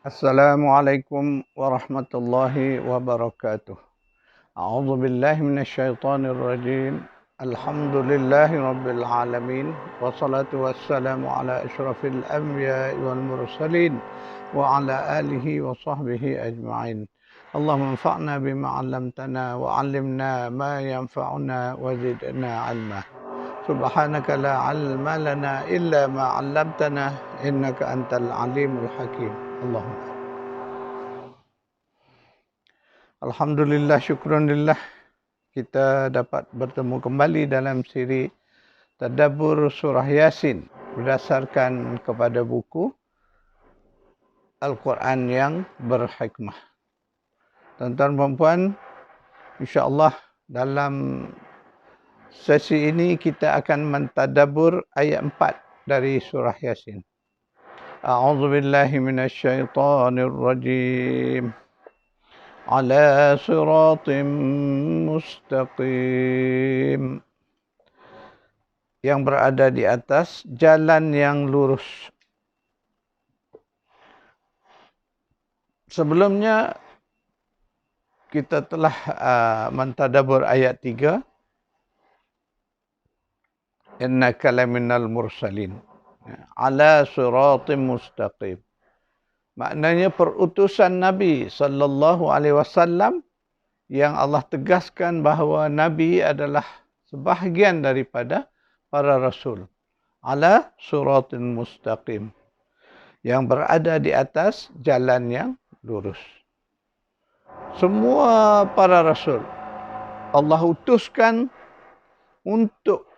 Assalamualaikum warahmatullahi wabarakatuh. A'udzu billahi minasyaitonir rajim. Alhamdulillahi rabbil alamin. Wassalatu wassalamu ala asyrafil anbiya'i wal mursalin wa ala alihi wa sahbihi ajma'in. Allahumma anfa'na bima 'allamtana wa 'allimna ma yanfa'una wa zidna 'ilma. Subhanaka la 'ilma lana illa ma 'allamtana innaka antal alimul hakim. Allahumma Alhamdulillah, syukranillah kita dapat bertemu kembali dalam siri Tadabbur Surah Yasin berdasarkan kepada buku Al-Quran yang berhikmah. Tuan-tuan dan puan, insya-Allah dalam sesi ini kita akan mentadabbur ayat 4 dari surah Yasin. A'udzubillahi minasyaitonir rajim. Ala siratim mustaqim, yang berada di atas jalan yang lurus. Sebelumnya kita telah mentadabbur ayat 3. Innaka laminal mursalin ala siratim mustaqim. Maknanya perutusan Nabi sallallahu alaihi wasallam yang Allah tegaskan bahawa Nabi adalah sebahagian daripada para rasul. Ala siratin mustaqim, yang berada di atas jalan yang lurus. Semua para rasul Allah utuskan untuk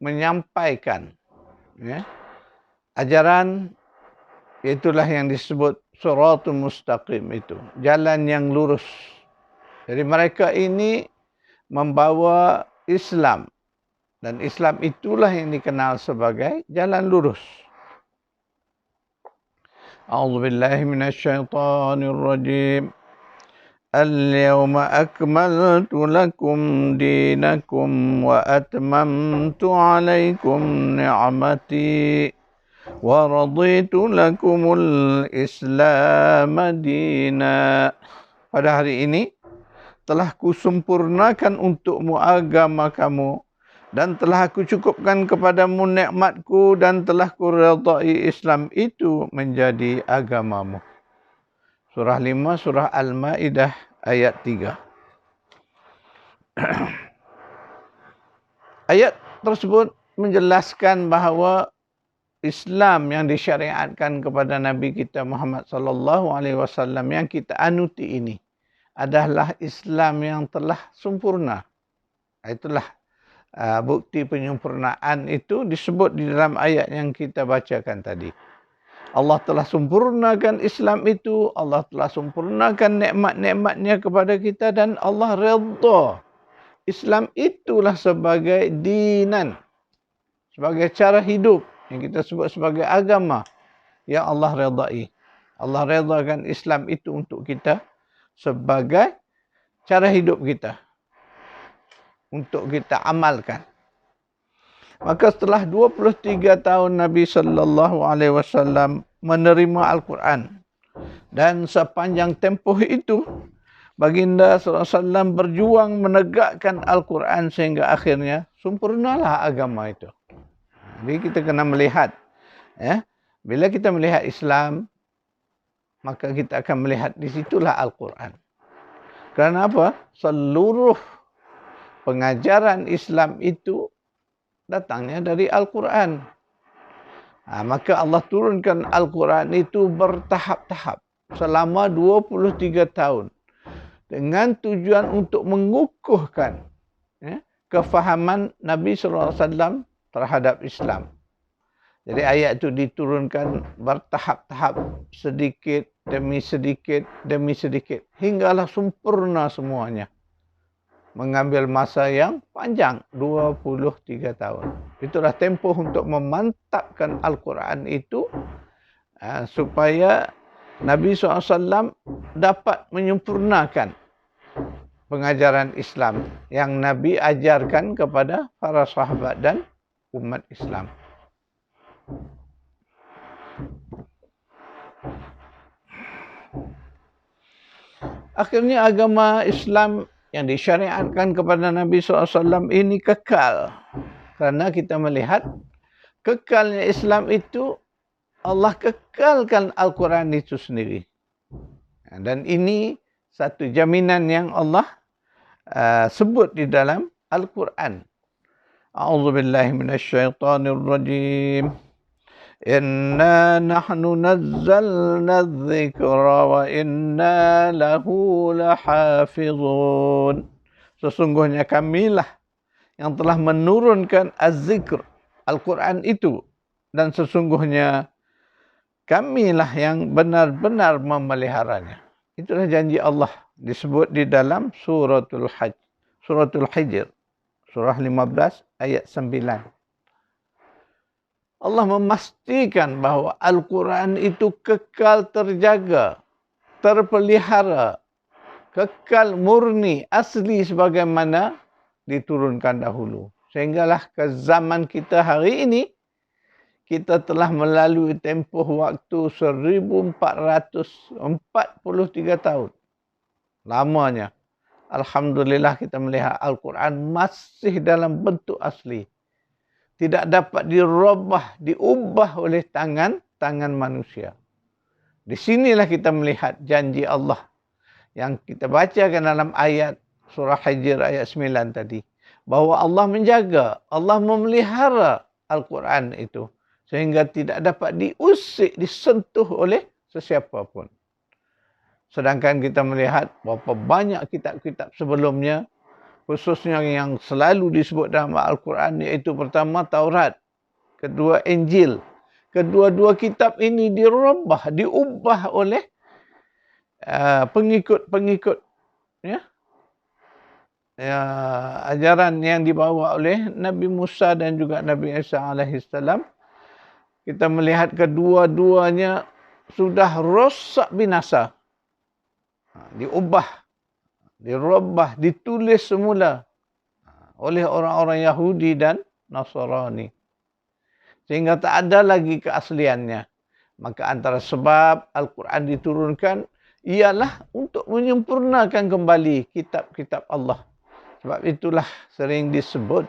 menyampaikan ajaran. Itulah yang disebut siratul mustaqim, itu jalan yang lurus. Jadi mereka ini membawa Islam, dan Islam itulah yang dikenal sebagai jalan lurus. A'udzubillahi minasyaitonir rajim. Al-yawma akmaltu lakum dinakum wa atmamtu 'alaikum ni'mati wa raditu lakumul Islam dina. Pada hari ini telah kusempurnakan untukmu agama kamu, dan telah aku cukupkan kepadamu nikmatku, dan telah kuredai Islam itu menjadi agamamu. Surah 5, surah Al-Maidah ayat 3. Ayat tersebut menjelaskan bahawa Islam yang disyariatkan kepada Nabi kita Muhammad sallallahu alaihi wasallam yang kita anuti ini adalah Islam yang telah sempurna. Itulah bukti penyempurnaan itu disebut di dalam ayat yang kita bacakan tadi. Allah telah sempurnakan Islam itu, Allah telah sempurnakan nikmat-nikmatnya kepada kita, dan Allah redha Islam itulah sebagai dinan, sebagai cara hidup yang kita sebut sebagai agama yang Allah redai. Allah redakan Islam itu untuk kita sebagai cara hidup kita, untuk kita amalkan. Maka setelah 23 tahun Nabi sallallahu alaihi wasallam menerima Al-Quran, dan sepanjang tempoh itu Baginda sallallahu alaihi wasallam berjuang menegakkan Al-Quran sehingga akhirnya sempurnalah agama itu. Jadi kita kena melihat, bila kita melihat Islam, maka kita akan melihat di situlah Al-Quran. Kerana apa? Seluruh pengajaran Islam itu datangnya dari Al-Quran. Maka Allah turunkan Al-Quran itu bertahap-tahap selama 23 tahun dengan tujuan untuk mengukuhkan kefahaman Nabi SAW terhadap Islam. Jadi ayat itu diturunkan bertahap-tahap, sedikit demi sedikit demi sedikit, hinggalah sempurna semuanya. Mengambil masa yang panjang, 23 tahun. Itulah tempoh untuk memantapkan Al-Quran itu supaya Nabi SAW dapat menyempurnakan pengajaran Islam yang Nabi ajarkan kepada para sahabat dan umat Islam. Akhirnya agama Islam yang disyariatkan kepada Nabi SAW ini kekal. Kerana kita melihat kekalnya Islam itu, Allah kekalkan Al-Quran itu sendiri. Dan ini satu jaminan yang Allah sebut di dalam Al-Quran. A'udzubillahi minasyaitonirrajim. Inna nahnu nazzalna dzikra wa inna lahu lahafizun. Sesungguhnya kamilah yang telah menurunkan az-zikr, Al-Quran itu. Dan sesungguhnya kamilah yang benar-benar memeliharanya. Itulah janji Allah disebut di dalam suratul Hijr. Surah 15 ayat 9. Allah memastikan bahawa Al-Quran itu kekal terjaga, terpelihara, kekal murni, asli sebagaimana diturunkan dahulu. Sehinggalah ke zaman kita hari ini, kita telah melalui tempoh waktu 1443 tahun. Lamanya. Alhamdulillah kita melihat Al-Quran masih dalam bentuk asli. Tidak dapat diubah oleh tangan manusia. Di sinilah kita melihat janji Allah yang kita bacakan dalam ayat surah Hijr ayat 9 tadi. Bahawa Allah menjaga, Allah memelihara Al-Quran itu. Sehingga tidak dapat diusik, disentuh oleh sesiapa pun. Sedangkan kita melihat berapa banyak kitab-kitab sebelumnya, khususnya yang selalu disebut dalam Al-Quran, iaitu pertama Taurat, kedua Injil. Kedua-dua kitab ini diubah oleh pengikut-pengikut ajaran yang dibawa oleh Nabi Musa dan juga Nabi Isa alaihissalam. Kita melihat kedua-duanya sudah rosak binasa. Dirubah, ditulis semula oleh orang-orang Yahudi dan Nasrani. Sehingga tak ada lagi keasliannya. Maka antara sebab Al-Quran diturunkan ialah untuk menyempurnakan kembali kitab-kitab Allah. Sebab itulah sering disebut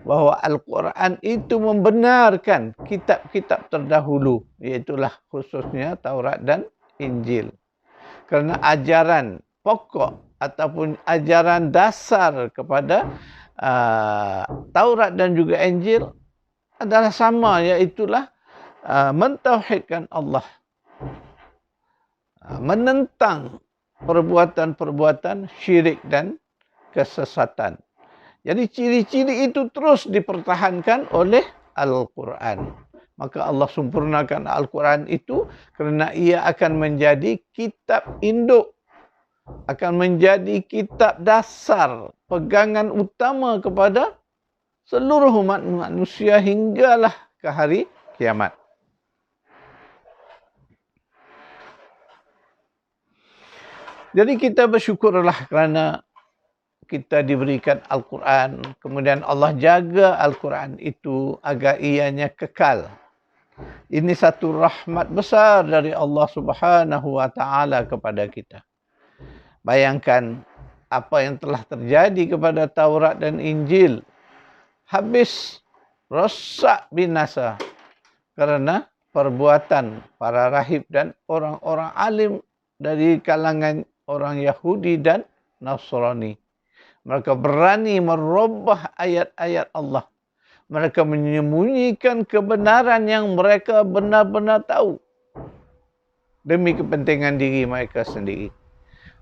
bahawa Al-Quran itu membenarkan kitab-kitab terdahulu. Iaitulah khususnya Taurat dan Injil. Kerana ajaran pokok ataupun ajaran dasar kepada Taurat dan juga Injil adalah sama, iaitulah mentauhidkan Allah. Menentang perbuatan-perbuatan syirik dan kesesatan. Jadi ciri-ciri itu terus dipertahankan oleh Al-Quran. Maka Allah sempurnakan Al-Quran itu kerana ia akan menjadi kitab induk, akan menjadi kitab dasar, pegangan utama kepada seluruh umat manusia hinggalah ke hari kiamat. Jadi kita bersyukurlah kerana kita diberikan Al-Quran, kemudian Allah jaga Al-Quran itu agar ianya kekal. Ini satu rahmat besar dari Allah Subhanahu wa taala kepada kita. Bayangkan apa yang telah terjadi kepada Taurat dan Injil. Habis, rosak, binasa kerana perbuatan para rahib dan orang-orang alim dari kalangan orang Yahudi dan Nasrani. Mereka berani merubah ayat-ayat Allah. Mereka menyembunyikan kebenaran yang mereka benar-benar tahu demi kepentingan diri mereka sendiri.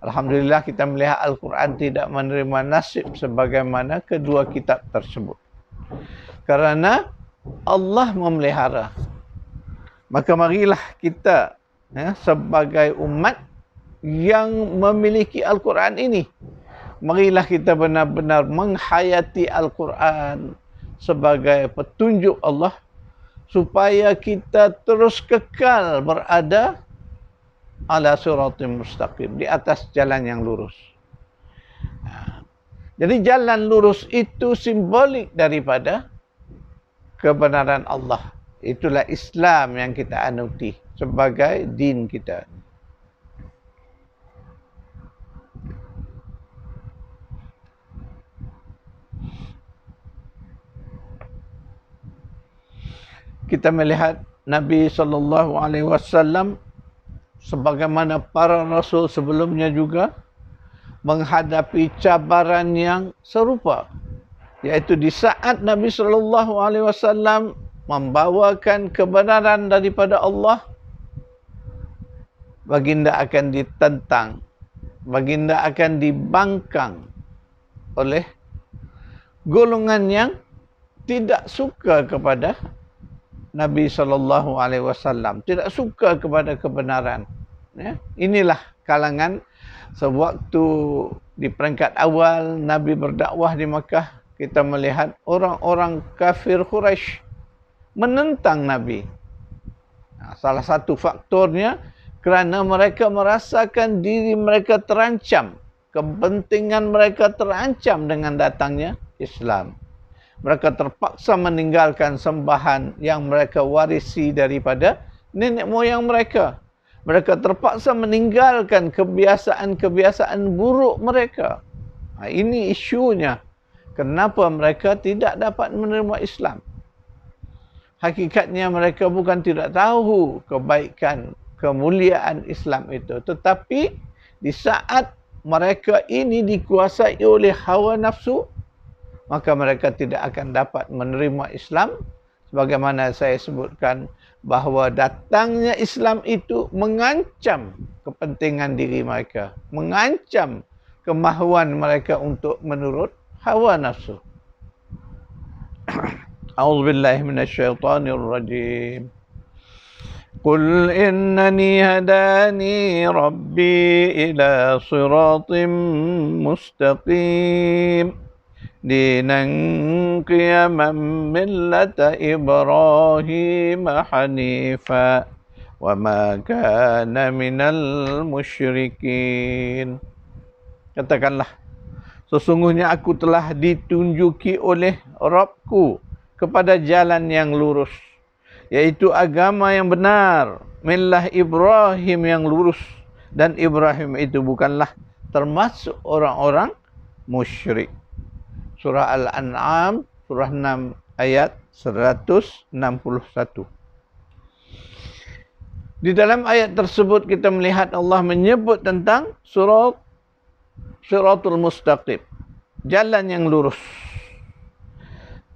Alhamdulillah kita melihat Al-Quran tidak menerima nasib sebagaimana kedua kitab tersebut. Kerana Allah memelihara. Maka marilah kita sebagai umat yang memiliki Al-Quran ini, marilah kita benar-benar menghayati Al-Quran sebagai petunjuk Allah supaya kita terus kekal berada ala siratim mustaqim, di atas jalan yang lurus. Jadi jalan lurus itu simbolik daripada kebenaran Allah. Itulah Islam yang kita anuti sebagai din kita. kita melihat Nabi SAW sebagaimana para rasul sebelumnya juga menghadapi cabaran yang serupa, yaitu di saat Nabi SAW membawakan kebenaran daripada Allah, baginda akan ditentang, baginda akan dibangkang oleh golongan yang tidak suka kepada Nabi SAW, tidak suka kepada kebenaran. Ya, inilah kalangan sewaktu di peringkat awal Nabi berdakwah di Makkah, kita melihat orang-orang kafir Quraisy menentang Nabi. Salah satu faktornya kerana mereka merasakan diri mereka terancam, kepentingan mereka terancam dengan datangnya Islam. Mereka terpaksa meninggalkan sembahan yang mereka warisi daripada nenek moyang mereka. Mereka terpaksa meninggalkan kebiasaan-kebiasaan buruk mereka. Ini isunya. Kenapa mereka tidak dapat menerima Islam? Hakikatnya mereka bukan tidak tahu kebaikan, kemuliaan Islam itu. Tetapi di saat mereka ini dikuasai oleh hawa nafsu, maka mereka tidak akan dapat menerima Islam. Sebagaimana saya sebutkan, bahawa datangnya Islam itu mengancam kepentingan diri mereka, mengancam kemahuan mereka untuk menurut hawa nafsu. A'udzubillahi minasyaitonirrajim. Qul innani hadani rabbi ila siratim mustaqim dinan qiyaman millata Ibrahim hanifa wa ma kana minal musyrikin. Katakanlah, sesungguhnya aku telah ditunjuki oleh Rabbku kepada jalan yang lurus, yaitu agama yang benar, millah Ibrahim yang lurus, dan Ibrahim itu bukanlah termasuk orang-orang musyrik. Surah Al-An'am, surah 6 ayat 161. Di dalam ayat tersebut kita melihat Allah menyebut tentang siratul mustaqim, jalan yang lurus.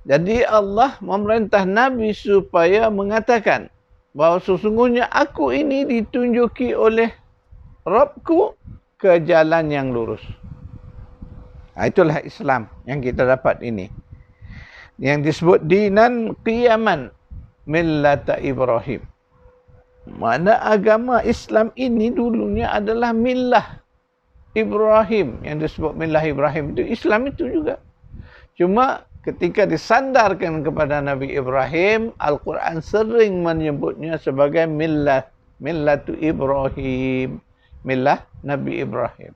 Jadi Allah memerintah Nabi supaya mengatakan bahawa sesungguhnya aku ini ditunjuki oleh Rabbku ke jalan yang lurus. Itulah Islam yang kita dapat ini, yang disebut dinan qiyaman millata Ibrahim. Mana agama Islam ini dulunya adalah millah Ibrahim. Yang disebut millah Ibrahim itu Islam itu juga. Cuma ketika disandarkan kepada Nabi Ibrahim, Al-Quran sering menyebutnya sebagai millatu Ibrahim, millah Nabi Ibrahim.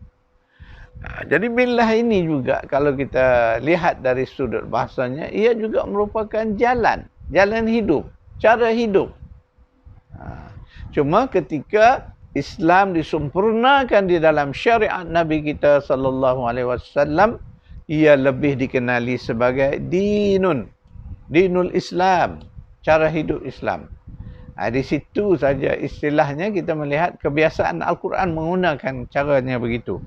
Jadi millah ini juga kalau kita lihat dari sudut bahasanya, ia juga merupakan jalan hidup, cara hidup. Cuma ketika Islam disempurnakan di dalam syariat Nabi kita SAW, ia lebih dikenali sebagai dinul Islam, cara hidup Islam. Di situ saja istilahnya kita melihat kebiasaan Al-Quran menggunakan caranya begitu.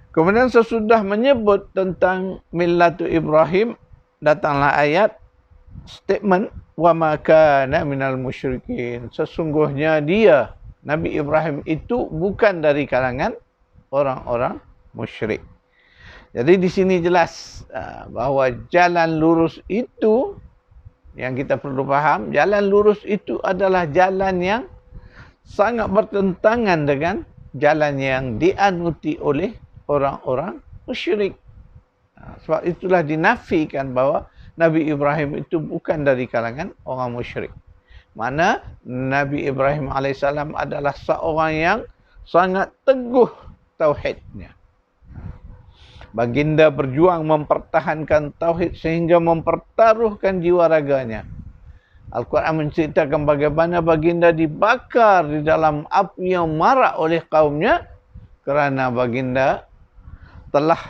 Kemudian sesudah menyebut tentang millatu Ibrahim, datanglah ayat statement wa ma kana minal musyrikin. Sesungguhnya dia, Nabi Ibrahim itu bukan dari kalangan orang-orang musyrik. Jadi di sini jelas bahawa jalan lurus itu yang kita perlu faham, jalan lurus itu adalah jalan yang sangat bertentangan dengan jalan yang dianuti oleh orang-orang musyrik. Sebab itulah dinafikan bahawa Nabi Ibrahim itu bukan dari kalangan orang musyrik. Mana Nabi Ibrahim AS adalah seorang yang sangat teguh tauhidnya. Baginda berjuang mempertahankan tauhid sehingga mempertaruhkan jiwa raganya. Al-Quran menceritakan bagaimana baginda dibakar di dalam api yang marak oleh kaumnya kerana baginda telah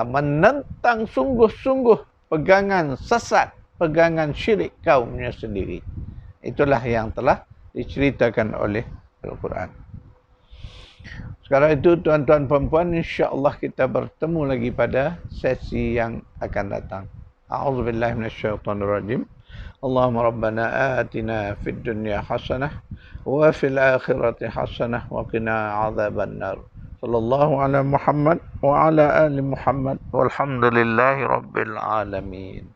menentang sungguh-sungguh pegangan sesat, pegangan syirik kaumnya sendiri. Itulah yang telah diceritakan oleh Al-Quran. Sekarang itu tuan-tuan perempuan, insya-Allah kita bertemu lagi pada sesi yang akan datang. A'udzubillahi minasyaitonirrajim. Allahumma rabbana atina fid dunya hasanah wa fil akhirati hasanah wa qina adzabannar. Sallallahu ala Muhammad wa ala ali Muhammad walhamdulillahi rabbil alamin.